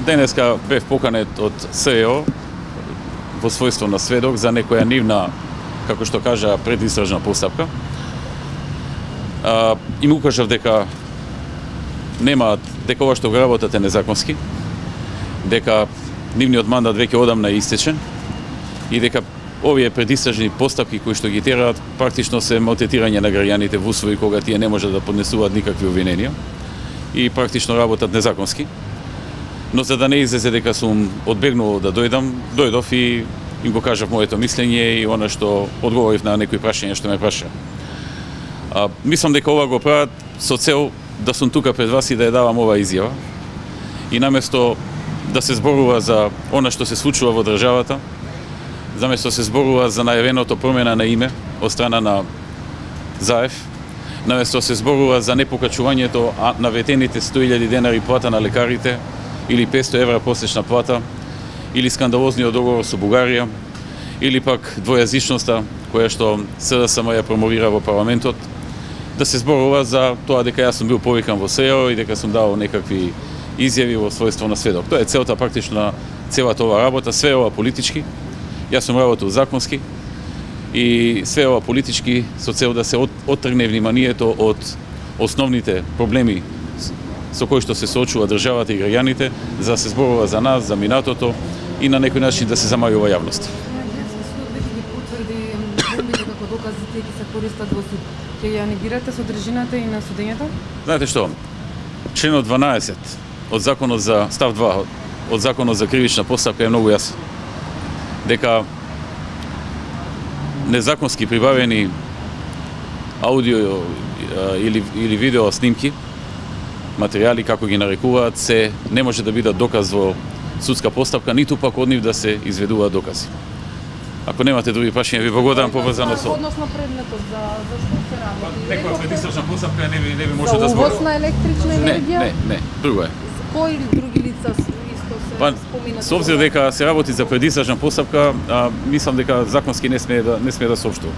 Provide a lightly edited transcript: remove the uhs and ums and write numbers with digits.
Денеска бев поканет од СЕО во својство на сведок за некоја нивна, како што кажа, предистражна постапка. Им укажав дека дека ова што го работат е незаконски, дека нивниот мандат веќе одамна е истечен и дека овие предистражни постапки кои што ги тераат практично се малтретирање на граѓаните во услови кога тие не можат да поднесуваат никакви обвиненија и практично работат незаконски. Но за да не излезе дека сум одбегнувал да дојдов и им го кажав моето мислење и она што одговорив на некои прашања што ме праша. Мислам дека ова го прават со цел да сум тука пред вас и да ја давам ова изјава. И наместо да се зборува за она што се случува во државата, наместо се зборува за најавеното промена на име од страна на ЗАЕФ, наместо се зборува за непокачувањето на ветените 100.000 денари плата на лекарите или 500 евра просечна плата, или скандалозниот договор со Бугарија, или пак двојазичноста која што СДСМ ја промовира во парламентот, да се зборува за тоа дека јас сум бил повикан во СЕО и дека сум дал некакви изјави во својство на сведок. Тоа е целта практично на целата ова работа, све ова политички. Јас сум работил законски и све ова политички со цел да се оттргне вниманието од основните проблеми со кои што се соочува државата и граѓаните, за да се зборува за нас, за минатото и на некој начин да се замајува јавност. Ќе ја негирате содржината и на судењето? Знаете што? Членот 12 од законот за став 2 од законот за кривична постапка е многу јасен. Дека незаконски прибавени аудио или видео снимки, материјали како ги нарекуваат, се не може да бидат доказ во судска постапка, ниту пак од нив да се изведуваат докази. Ако немате други прашања, ви благодарам поврзано со односно предметот за што се работи. Некоја предистражна постапка не ви може да зборува. За увоз на електрична енергија? Не, друго е. Кои други лица исто се споминат? Со обзир дека се работи за предистражна постапка, мислам дека законски не сме да соопштува.